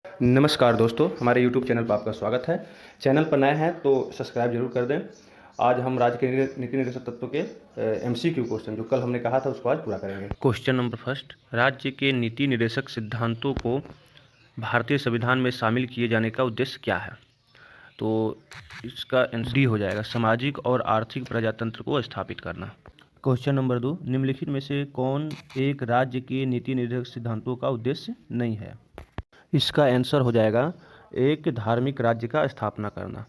नमस्कार दोस्तों, हमारे YouTube चैनल पर आपका स्वागत है। चैनल पर नए हैं तो सब्सक्राइब जरूर कर दें। आज हम राज्य के नीति निर्देशक तत्व के MCQ क्वेश्चन जो कल हमने कहा था उसको आज पूरा करेंगे। क्वेश्चन नंबर फर्स्ट, राज्य के नीति निर्देशक सिद्धांतों को भारतीय संविधान में शामिल किए जाने का उद्देश्य क्या है? तो इसका डी हो जाएगा, सामाजिक और आर्थिक प्रजातंत्र को स्थापित करना। क्वेश्चन नंबर 2, निम्नलिखित में से कौन एक राज्य के नीति निर्देशक सिद्धांतों का उद्देश्य नहीं है? इसका आंसर हो जाएगा एक धार्मिक राज्य का स्थापना करना।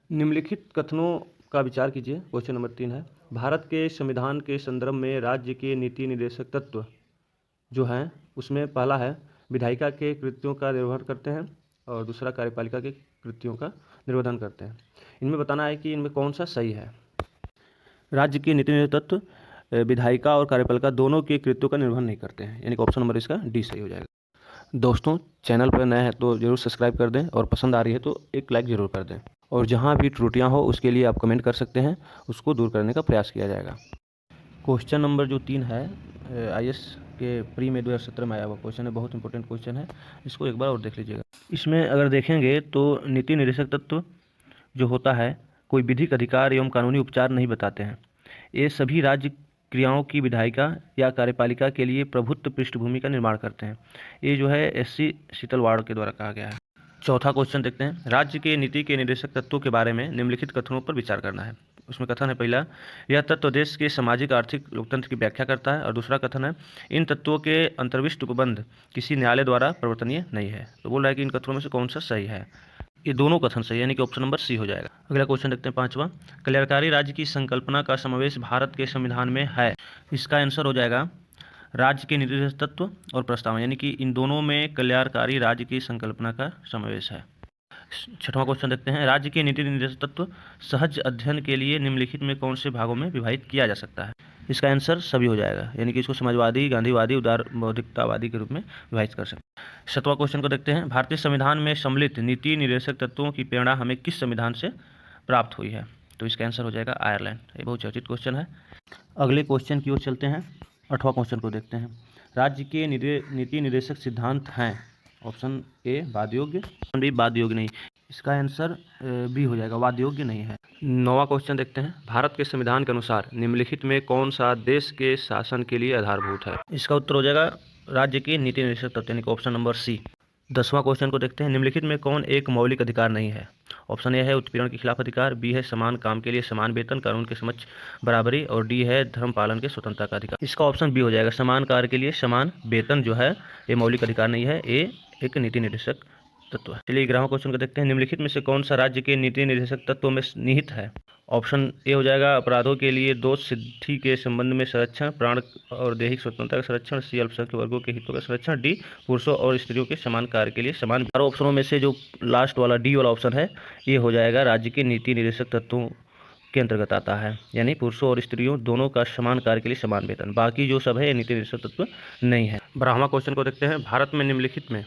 निम्नलिखित कथनों का विचार कीजिए। क्वेश्चन नंबर 3 है, भारत के संविधान के संदर्भ में राज्य के नीति निर्देशक तत्व जो हैं उसमें पहला है विधायिका के कृत्यों का निर्वहन करते हैं और दूसरा कार्यपालिका के कृत्यों का निर्वहन करते हैं। इनमें बताना है कि इनमें कौन सा सही है। राज्य के नीति निर्देशक तत्व विधायिका और कार्यपालिका दोनों के कृत्यों का निर्वहन नहीं करते हैं, यानी कि ऑप्शन नंबर इसका डी सही हो जाएगा। दोस्तों, चैनल पर नए हैं तो ज़रूर सब्सक्राइब कर दें और पसंद आ रही है तो एक लाइक ज़रूर कर दें, और जहां भी त्रुटियां हो उसके लिए आप कमेंट कर सकते हैं, उसको दूर करने का प्रयास किया जाएगा। क्वेश्चन नंबर जो 3 है, IAS के प्री में 2017 में आया हुआ क्वेश्चन है, बहुत इंपॉर्टेंट क्वेश्चन है, इसको एक बार और देख लीजिएगा। इसमें अगर देखेंगे तो नीति निर्देशक तत्व जो होता है कोई विधिक अधिकार एवं कानूनी उपचार नहीं बताते हैं। ये सभी राज्य क्रियाओं की विधायिका या कार्यपालिका के लिए प्रभुत्व पृष्ठभूमि का निर्माण करते हैं। ये जो है SC शीतलवाड़ के द्वारा कहा गया है। चौथा क्वेश्चन देखते हैं, राज्य के नीति के निर्देशक तत्वों के बारे में निम्नलिखित कथनों पर विचार करना है। उसमें कथन है पहला, यह तत्व देश के सामाजिक आर्थिक लोकतंत्र की व्याख्या करता है, और दूसरा कथन है इन तत्वों के अंतर्विष्ट उपबंध किसी न्यायालय द्वारा प्रवर्तनीय नहीं है। तो बोल रहा है कि इन कथनों में से कौन सा सही है। ये दोनों कथन सही है, यानी कि ऑप्शन नंबर सी हो जाएगा। अगला क्वेश्चन देखते हैं 5वां, कल्याणकारी राज्य की संकल्पना का समावेश भारत के संविधान में है। इसका आंसर हो जाएगा राज्य के निर्देशक तत्व और प्रस्तावना, यानी कि इन दोनों में कल्याणकारी राज्य की संकल्पना का समावेश है। 6वां क्वेश्चन देखते हैं, राज्य के नीति निर्देशक तत्व सहज अध्ययन के लिए निम्नलिखित में कौन से भागों में विभाजित किया जा सकता है। इसका आंसर सभी हो जाएगा, यानी कि इसको समाजवादी, गांधीवादी, उदार बौद्धिकतावादी के रूप में विभाजित कर सकते हैं। 7वां क्वेश्चन को देखते हैं, भारतीय संविधान में सम्मिलित नीति निर्देशक तत्वों की प्रेरणा हमें किस संविधान से प्राप्त हुई है। तो इसका आंसर हो जाएगा आयरलैंड। ये बहुत चर्चित क्वेश्चन है। अगले क्वेश्चन की ओर चलते हैं। 8वां क्वेश्चन को देखते हैं, राज्य के नीति निर्देशक सिद्धांत हैं। ऑप्शन ए वाद योग्य, ऑप्शन बी वाद योग्य नहीं। इसका आंसर बी हो जाएगा, वाद योग्य नहीं है। 9वां क्वेश्चन देखते हैं, भारत के संविधान के अनुसार निम्नलिखित में कौन सा देश के शासन के लिए आधारभूत है। इसका उत्तर हो जाएगा राज्य के नीति निर्देशक तत्व, यानी कि ऑप्शन नंबर सी। 10वां क्वेश्चन को देखते हैं, निम्नलिखित में कौन एक मौलिक अधिकार नहीं है। ऑप्शन ए है उत्पीड़न के खिलाफ अधिकार, बी है समान काम के लिए समान वेतन कानून के समक्ष बराबरी, और डी है धर्म पालन के स्वतंत्रता का अधिकार। इसका ऑप्शन बी हो जाएगा, समान कार्य के लिए समान वेतन जो है ये मौलिक अधिकार नहीं है, ये एक नीति निर्देशक तत्व है। चलिए 11वां क्वेश्चन को देखते हैं, निम्नलिखित में से कौन सा राज्य के नीति निर्देशक तत्वों में निहित है। ऑप्शन ए हो जाएगा अपराधों के लिए दोष सिद्धि के संबंध में संरक्षण, प्राण और दैहिक स्वतंत्रता का संरक्षण, सी अल्पसंख्यक वर्गों के हितों का संरक्षण, डी पुरुषों और स्त्रियों के समान कार्य के लिए समान। चारों ऑप्शनों में से जो लास्ट वाला डी वाला ऑप्शन है ये हो जाएगा राज्य के नीति निर्देशक तत्वों के अंतर्गत आता है, यानी पुरुषों और स्त्रियों दोनों का समान कार्य के लिए समान वेतन। बाकी जो सब है ये नीति निर्देशक तत्व नहीं है। 12वां क्वेश्चन को देखते हैं, भारत में निम्नलिखित में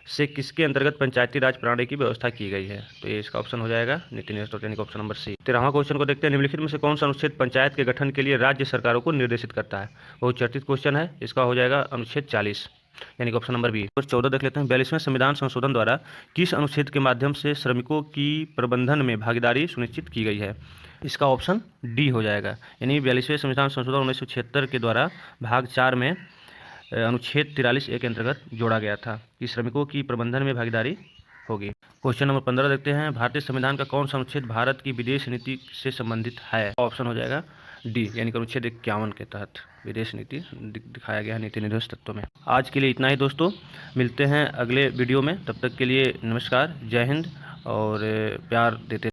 से किसके अंतर्गत पंचायती राज प्रणाली की व्यवस्था की गई है। तो ये इसका ऑप्शन हो जाएगा नीति निर्देशक, यानी ऑप्शन नंबर सी। 13वां क्वेश्चन को देखते हैं, निम्नलिखित में से कौन सा अनुच्छेद पंचायत के गठन के लिए राज्य सरकारों को निर्देशित करता है। बहुत चर्चित क्वेश्चन है, इसका हो जाएगा अनुच्छेद 40, यानी कि ऑप्शन नंबर बी। 14 देख लेते हैं, 42वें संविधान संशोधन द्वारा किस अनुच्छेद के माध्यम से श्रमिकों की प्रबंधन में भागीदारी सुनिश्चित की गई है। इसका ऑप्शन डी हो जाएगा, यानी 42वें संविधान संशोधन 1976 के द्वारा भाग 4 में अनुच्छेद 43A के अंतर्गत जोड़ा गया था कि श्रमिकों की प्रबंधन में भागीदारी होगी। क्वेश्चन नंबर 15 देखते हैं, भारतीय संविधान का कौन सा अनुच्छेद भारत की विदेश नीति से संबंधित है। ऑप्शन हो जाएगा डी, यानी कि अनुच्छेद 51 के तहत विदेश नीति दिखाया गया है नीति निर्देशक तत्व में। आज के लिए इतना ही दोस्तों, मिलते हैं अगले वीडियो में। तब तक के लिए नमस्कार, जय हिंद, और प्यार देते